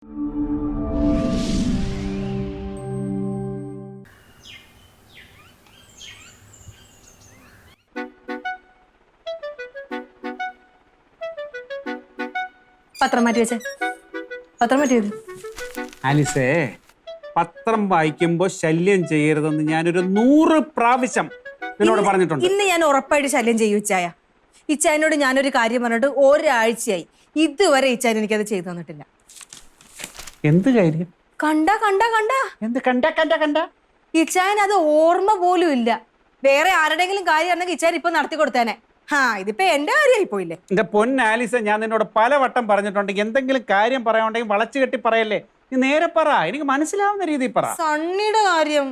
പത്രം മാറ്റി വെച്ചേ. പത്രം മാറ്റിയത് ആലിസേ, പത്രം വായിക്കുമ്പോ ശല്യം ചെയ്യരുതെന്ന് ഞാനൊരു 100 പ്രാവശ്യം നിന്നോട് പറഞ്ഞിട്ടുണ്ട്. ഇന്ന് ഞാൻ ഉറപ്പായിട്ട് ശല്യം ചെയ്യും ഇച്ചായ. ഇച്ചായനോട് ഞാനൊരു കാര്യം പറഞ്ഞിട്ട് ഒരാഴ്ചയായി, ഇതുവരെ ഇച്ചായൻ എനിക്കത് ചെയ്തു തന്നിട്ടില്ല. എന്ത് കാര്യം? കണ്ട കണ്ട കണ്ട എന്ത് കണ്ട കണ്ട കണ്ട? ഇച്ചായൻ അത് ഓർമ്മ പോലും ഇല്ല. വേറെ ആരുടെങ്കിലും കാര്യം ആണെങ്കിൽ ഇച്ചായൻ ഇപ്പൊ നടത്തി കൊടുത്തേനെ. ഇതിപ്പോ എന്റെ കാര്യമായി പോയില്ലേ. എന്റെ പൊന്നാലിസ, ഞാൻ നിന്നോട് പലവട്ടം പറഞ്ഞിട്ടുണ്ട്, എന്തെങ്കിലും കാര്യം പറയാനുണ്ടെങ്കിൽ വളച്ചു കെട്ടി പറയല്ലേ. നീ നേരെ പറ, എനിക്ക് മനസ്സിലാവുന്ന രീതിയിൽ പറ. സണ്ണിയുടെ കാര്യം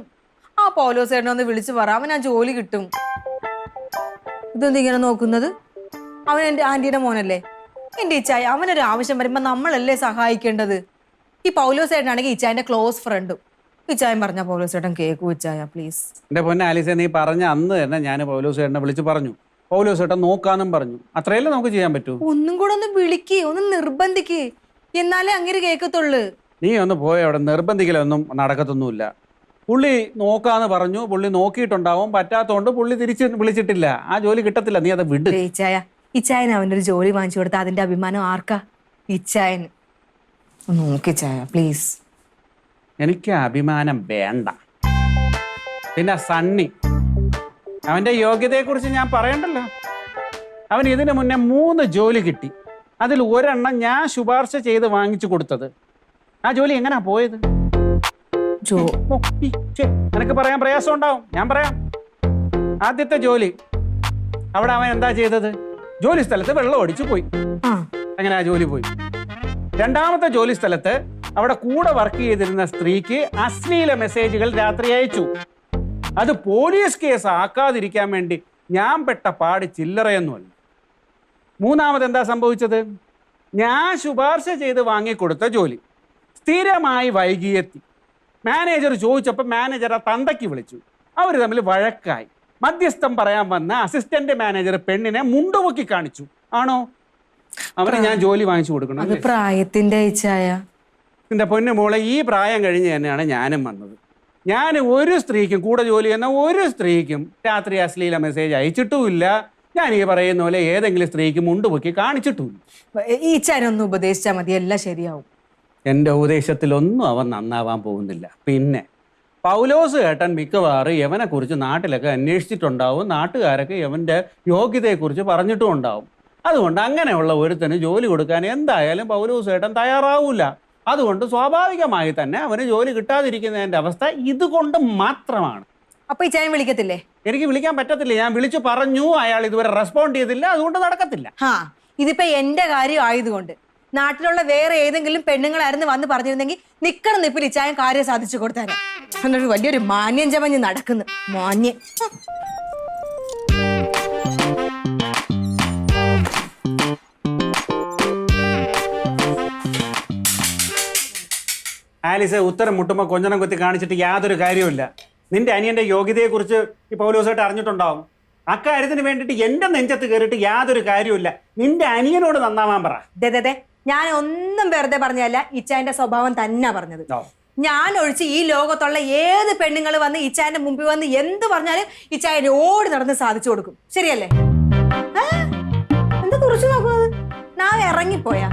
ആ പൗലോസേട്ടനെ ഒന്ന് വിളിച്ചു പറ, അവൻ ആ ജോലി കിട്ടും. ഇതെന്ത് ഇങ്ങനെ നോക്കുന്നത്? അവൻ എന്റെ ആന്റിയുടെ മോനല്ലേ. എന്റെ ഇച്ചായ, അവനൊരു ആവശ്യം വരുമ്പോ നമ്മളല്ലേ സഹായിക്കേണ്ടത്. ഈ പൗലോസേട്ടനാണെങ്കിൽ ഇച്ചായന്റെ ക്ലോസ് ഫ്രണ്ടും. ഇച്ചായൻ പറഞ്ഞ പൗലോസേട്ടൻ കേൾക്കൂ ഇച്ചായ, പ്ലീസ്. എന്റെ പൊന്നാലിസ, നീ പറഞ്ഞ അന്ന് തന്നെ ഞാൻ പൗലോസേട്ടനെ വിളിച്ച് പറഞ്ഞു. പൗലോസേട്ടൻ നോക്കാന്നും പറഞ്ഞു. അത്രയല്ലേ നമുക്ക് ചെയ്യാൻ പറ്റൂ. ഒന്നും കൂടെ ഒന്ന് വിളിക്ക്, ഒന്ന് നിർബന്ധിക്ക്, എന്നാലേ അങ്ങനെ കേൾക്കത്തുള്ളു. നീ ഒന്ന് പോയ അവിടെ നിർബന്ധിക്കലൊന്നും നടക്കത്തൊന്നുമില്ല. പുള്ളി നോക്കാന്ന് പറഞ്ഞു, പുള്ളി നോക്കിയിട്ടുണ്ടാവും, പറ്റാത്തോണ്ട് പുള്ളി തിരിച്ച് വിളിച്ചിട്ടില്ല. ആ ജോലി കിട്ടത്തില്ല, നീ അത് വിട്. ഇച്ചായൻ അവൻ്റെ ഒരു ജോലി വാങ്ങിച്ചു കൊടുത്ത അതിന്റെ അഭിമാനം ആർക്കാ? ഇച്ചായന്. നോക്കി ചായ പ്ലീസ്. എനിക്ക് അഭിമാനം വേണ്ട. പിന്നെ സണ്ണി, അവന്റെ യോഗ്യതയെക്കുറിച്ച് ഞാൻ പറയണ്ടല്ലോ. അവൻ ഇതിനു മുന്നേ 3 ജോലി കിട്ടി. അതിൽ ഒരെണ്ണം ഞാൻ ശുപാർശ ചെയ്ത് വാങ്ങിച്ചു കൊടുത്തത്. ആ ജോലി എങ്ങനാ പോയത്? നിനക്ക് പറയാൻ പ്രയാസം ഉണ്ടാവും, ഞാൻ പറയാം. ആദ്യത്തെ ജോലി, അവിടെ അവൻ എന്താ ചെയ്തത്? ജോലി സ്ഥലത്ത് വെള്ളം ഒടിച്ചു പോയി. അങ്ങനെ ആ ജോലി പോയി. രണ്ടാമത്തെ ജോലി സ്ഥലത്ത് അവിടെ കൂടെ വർക്ക് ചെയ്തിരുന്ന സ്ത്രീക്ക് അശ്ലീല മെസ്സേജുകൾ രാത്രി അയച്ചു. അത് പോലീസ് കേസ് ആക്കാതിരിക്കാൻ വേണ്ടി ഞാൻ പെട്ട പാട് ചില്ലറയൊന്നുമല്ല. മൂന്നാമത് എന്താ സംഭവിച്ചത്? ഞാൻ ശുപാർശ ചെയ്ത് വാങ്ങിക്കൊടുത്ത ജോലി സ്ഥിരമായി വൈകിയെത്തി. മാനേജർ ചോദിച്ചപ്പോൾ മാനേജർ ആ തന്തയ്ക്ക് വിളിച്ചു. അവർ തമ്മിൽ വഴക്കായി. മധ്യസ്ഥം പറയാൻ വന്ന അസിസ്റ്റന്റ് മാനേജർ പെണ്ണിനെ മുണ്ടുപൊക്കി കാണിച്ചു. ആണോ? അവരെ ഞാൻ ജോലി വാങ്ങിച്ചു കൊടുക്കണം. പ്രായത്തിന്റെ എന്റെ പൊന്നു മോളെ, ഈ പ്രായം കഴിഞ്ഞ് തന്നെയാണ് ഞാനും വന്നത്. ഞാൻ ഒരു സ്ത്രീക്കും, കൂടെ ജോലി ചെയ്യുന്ന ഒരു സ്ത്രീക്കും രാത്രി അശ്ലീല മെസ്സേജ് അയച്ചിട്ടുമില്ല. ഞാൻ ഈ പറയുന്ന പോലെ ഏതെങ്കിലും സ്ത്രീക്ക് മുണ്ടുപൊക്കി കാണിച്ചിട്ടുമില്ല. ഈ ചാനൊന്ന് ഉപദേശിച്ചാൽ മതി, എല്ലാം ശരിയാവും. എൻ്റെ ഉപദേശത്തിലൊന്നും അവൻ നന്നാവാൻ പോകുന്നില്ല. പിന്നെ പൗലോസ് ഏട്ടൻ മിക്കവാറും യവനെക്കുറിച്ച് നാട്ടിലൊക്കെ അന്വേഷിച്ചിട്ടുണ്ടാവും. നാട്ടുകാരൊക്കെ യവൻ്റെ യോഗ്യതയെക്കുറിച്ച് പറഞ്ഞിട്ടും ഉണ്ടാവും. അതുകൊണ്ട് അങ്ങനെയുള്ള ഒരുത്തന് ജോലി കൊടുക്കാൻ എന്തായാലും പൗലോസ് ഏട്ടൻ തയ്യാറാവൂല. അതുകൊണ്ട് സ്വാഭാവികമായി തന്നെ അവന് ജോലി കിട്ടാതിരിക്കുന്നതിൻ്റെ അവസ്ഥ ഇതുകൊണ്ട് മാത്രമാണ്. അപ്പൊ ഈ ചായൻ വിളിക്കത്തില്ലേ? എനിക്ക് വിളിക്കാൻ പറ്റത്തില്ല. ഞാൻ വിളിച്ചു പറഞ്ഞു, അയാൾ ഇതുവരെ റെസ്പോണ്ട് ചെയ്തില്ല. അതുകൊണ്ട് നടക്കത്തില്ല. ഇതിപ്പോ എന്റെ കാര്യം ആയതുകൊണ്ട് നാട്ടിലുള്ള വേറെ ഏതെങ്കിലും പെണ്ണുങ്ങളായിരുന്നു വന്ന് പറഞ്ഞിരുന്നെങ്കിൽ നിക്കണം നിപ്പിൽ ഇച്ചായൻ കാര്യം സാധിച്ചു കൊടുത്താനെ. എന്നൊരു വലിയൊരു മാന്യം ചമഞ്ഞ് നടക്കുന്നു. മാന്യം. ആലിസ്, ഉത്തരം മുട്ടുമ്പോൾ കൊഞ്ഞണം കൊത്തി കാണിച്ചിട്ട് യാതൊരു കാര്യവുമില്ല. നിന്റെ അനിയന്റെ യോഗ്യതയെക്കുറിച്ച് ഈ പൗലോസായിട്ട് അറിഞ്ഞിട്ടുണ്ടാവും. അക്കാര്യത്തിന് വേണ്ടിയിട്ട് എന്റെ നെഞ്ചത്ത് കയറിയിട്ട് യാതൊരു കാര്യവുമില്ല. നിന്റെ അനിയനോട് നന്നാവാൻ പറ. ഞാൻ ഒന്നും വെറുതെ പറഞ്ഞല്ല, ഇച്ചായന്റെ സ്വഭാവം തന്നെ പറഞ്ഞത്. ഞാൻ ഒഴിച്ച് ഈ ലോകത്തുള്ള ഏത് പെണ്ണുങ്ങൾ വന്ന് ഇച്ചായന്റെ മുമ്പിൽ വന്ന് എന്ത് പറഞ്ഞാലും ഇച്ചായൻ ഓടി നടന്ന് സാധിച്ചു കൊടുക്കും. ശരിയല്ലേ? എന്താ തുറച്ചു നോക്കുന്നത്? ഞാൻ ഇറങ്ങിപ്പോയാ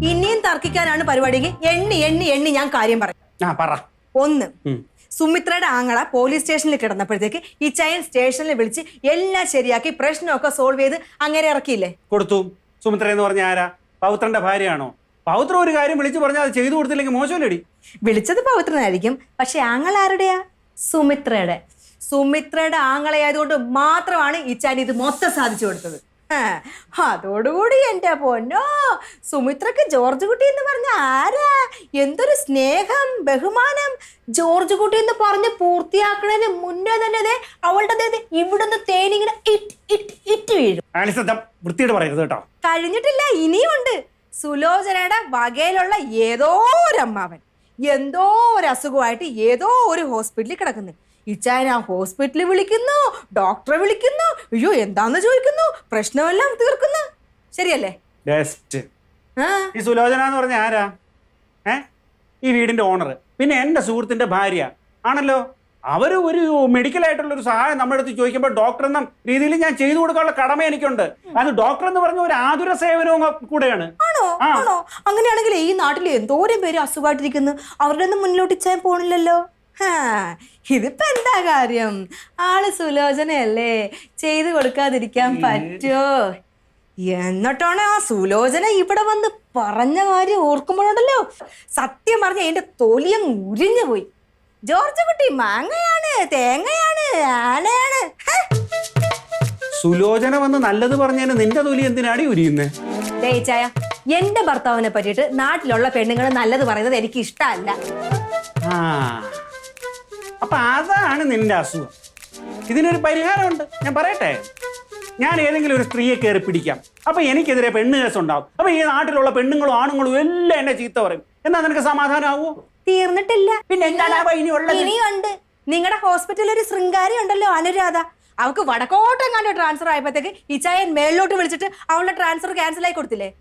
ഇനിയും തർക്കിക്കാനാണ് പരിപാടിക്ക് എണ്ണി എണ്ണി എണ്ണി ഞാൻ കാര്യം പറയാം. 1, സുമിത്രയുടെ ആങ്ങള പോലീസ് സ്റ്റേഷനിൽ കിടന്നപ്പോഴത്തേക്ക് ഇച്ചായൻ സ്റ്റേഷനിൽ വിളിച്ച് എല്ലാം ശരിയാക്കി പ്രശ്നമൊക്കെ സോൾവ് ചെയ്ത് അങ്ങനെ ഇറക്കിയില്ലേ? കൊടുത്തു. സുമിത്ര എന്ന് പറഞ്ഞ ആരാ? പൗത്രന്റെ ഭാര്യയാണോ? പൗത്ര ഒരു കാര്യം വിളിച്ചു പറഞ്ഞാൽ അത് ചെയ്തു കൊടുത്തില്ലെങ്കിൽ മോശമല്ലേടി? വിളിച്ചത് പൗത്രനായിരിക്കും, പക്ഷെ ആങ്ങള ആരുടെയാ? സുമിത്രയുടെ. സുമിത്രയുടെ ആങ്ങളയായതുകൊണ്ട് മാത്രമാണ് ഇച്ചാൻ ഇത് മൊത്തം സാധിച്ചു കൊടുത്തത്. അതോടുകൂടി എന്റെ പൊന്നോ, സുമിത്രക്ക് ജോർജ് കുട്ടി എന്ന് പറഞ്ഞ ആരാ? എന്തൊരു സ്നേഹം, ബഹുമാനം. ജോർജ് കുട്ടി എന്ന് പറഞ്ഞ് പൂർത്തിയാക്കുന്നതിന് മുന്നേ തന്നെ അവളുടെ ഇവിടുന്ന് തേനിങ്ങനെ ഇറ്റ് വീഴും. വൃത്തിയോട് പറയരുത് കേട്ടോ. കഴിഞ്ഞിട്ടില്ല, ഇനിയുണ്ട്. സുലോചനയുടെ വകയിലുള്ള ഏതോ ഒരു അമ്മാവൻ എന്തോ ഒരു അസുഖമായിട്ട് ഏതോ ഒരു ഹോസ്പിറ്റലിൽ കിടക്കുന്നു. ഇച്ചായൻ ആ ഹോസ്പിറ്റലിൽ വിളിക്കുന്നു, ഡോക്ടറെ വിളിക്കുന്നു, അയ്യോ എന്താന്ന് ചോദിക്കുന്നു, പ്രശ്നമെല്ലാം തീർക്കുന്നു. ശരിയല്ലേ? ഈ സുലോചന എന്ന് പറഞ്ഞ ആരാ? ഈ വീടിന്റെ ഓണർ, പിന്നെ എൻ്റെ സുഹൃത്തിന്റെ ഭാര്യ ആണല്ലോ. അവർ ഒരു മെഡിക്കൽ ആയിട്ടുള്ള ഒരു സഹായം നമ്മുടെ അടുത്ത് ചോദിക്കുമ്പോൾ ഡോക്ടർ എന്ന രീതിയിൽ ഞാൻ ചെയ്തു കൊടുക്കാനുള്ള കടമ എനിക്കുണ്ട്. അത് ഡോക്ടർ എന്ന് പറഞ്ഞ ഒരു ആതുര സേവനവും കൂടെയാണ്. ആണോ? ആണോ? അങ്ങനെയാണെങ്കിൽ ഈ നാട്ടിൽ എന്തോരം പേര് അസുഖമായിട്ടിരിക്കുന്നു, അവരുടെ ഒന്നും മുന്നിലോട്ട് ഇച്ചാൻ പോണില്ലല്ലോ. ഇതിപ്പോ എന്താ കാര്യം? ആള് സുലോചനയല്ലേ, ചെയ്തു കൊടുക്കാതിരിക്കാൻ പറ്റോ? എന്നിട്ടാണ് ആ സുലോചന ഇവിടെ വന്ന് പറഞ്ഞ കാര്യം ഓർക്കുമ്പോഴുണ്ടല്ലോ സത്യം പറഞ്ഞ എന്റെ തൊലിയം ഉരിഞ്ഞു പോയി. ജോർജ് കുട്ടി മാങ്ങയാണ്, തേങ്ങയാണ്, ആനയാണ്. സുലോചന വന്ന് നല്ലത് പറഞ്ഞതിന് നിന്റെ തൊലി എന്തിനാടി ഉരിയുന്നേ? ചായ, എന്റെ ഭർത്താവിനെ പറ്റിയിട്ട് നാട്ടിലുള്ള പെണ്ണുങ്ങൾ നല്ലത് പറയുന്നത് എനിക്ക് ഇഷ്ടമല്ല. അപ്പൊ അതാണ് നിന്റെ അസുഖം. ഇതിനൊരു പരിഹാരമുണ്ട്, ഞാൻ പറയട്ടെ. ഞാൻ ഏതെങ്കിലും ഒരു സ്ത്രീയെ കയറി പിടിക്കാം, അപ്പൊ എനിക്കെതിരെ പെണ്ണ് കേസ് ഉണ്ടാവും. അപ്പൊ ഈ നാട്ടിലുള്ള പെണ്ണുങ്ങളും ആണുങ്ങളും എല്ലാം എന്നെ ചീത്ത പറയും. എന്നാ നിനക്ക് സമാധാനമാവോ? തീർന്നിട്ടില്ല, പിന്നെ ഇനിയുണ്ട്. നിങ്ങളുടെ ഹോസ്പിറ്റലിൽ ഒരു ശൃംഗാരി ഉണ്ടല്ലോ, അനുരാധ. അവക്ക് വടക്കോട്ടെങ്ങാണ്ട് ട്രാൻസ്ഫർ ആയപ്പോഴത്തേക്ക് ഇച്ചായൻ മേളിലോട്ട് വിളിച്ചിട്ട് അവളുടെ ട്രാൻസ്ഫർ ക്യാൻസൽ ആയി കൊടുത്തില്ലേ?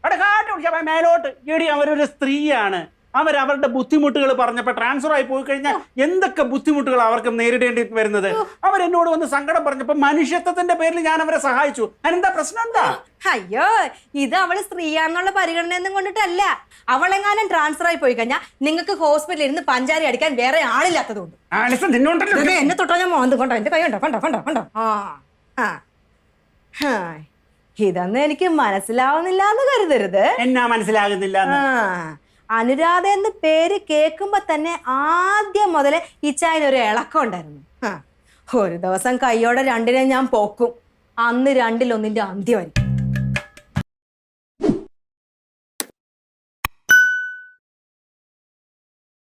മേലോട്ട് എടി, അവരൊരു സ്ത്രീയാണ്. അവരവരുടെ ബുദ്ധിമുട്ടുകൾ പറഞ്ഞപ്പോൾ ട്രാൻസ്ഫർ ആയി പോയി കഴിഞ്ഞാൽ എന്തൊക്കെ ബുദ്ധിമുട്ടുകൾ അവർക്ക് നേരിടേണ്ടി വരുന്നത്. അവരെന്നോട് വന്ന് സങ്കടം പറഞ്ഞപ്പോൾ മനുഷ്യത്വത്തിന്റെ പേരിൽ ഞാൻ അവരെ സഹായിച്ചു. അതിനെന്താ പ്രശ്നം? എന്താ? അയ്യോ, ഇത് അവള് സ്ത്രീയാന്നുള്ള പരിഗണനയൊന്നും കൊണ്ടിട്ടല്ല. അവളെങ്ങാനും ട്രാൻസ്ഫർ ആയി പോയി കഴിഞ്ഞാൽ നിങ്ങൾക്ക് ഹോസ്പിറ്റലിൽ ഇരുന്ന് പഞ്ചാരി അടിക്കാൻ വേറെ ആളില്ലാത്തതുകൊണ്ട്. എന്നെ തൊട്ടോ ഞാൻ മോന്ത് കൊണ്ടോ, എന്റെ കൈ ഉണ്ടോ, കണ്ടോ കണ്ടോ കണ്ടോ. ഇതൊന്നും എനിക്ക് മനസ്സിലാവുന്നില്ല എന്ന് കരുതരുത്. എന്നാ മനസ്സിലാകുന്നില്ല? അനുരാധ എന്ന് പേര് കേൾക്കുമ്പോ തന്നെ ആദ്യം മുതലേ ഇച്ചായനൊരു ഇളക്കം ഉണ്ടായിരുന്നു. ഒരു ദിവസം കൈയോടെ രണ്ടിനെ ഞാൻ പോക്കും, അന്ന് രണ്ടിലൊന്നിന്റെ അന്ത്യമായിരിക്കും.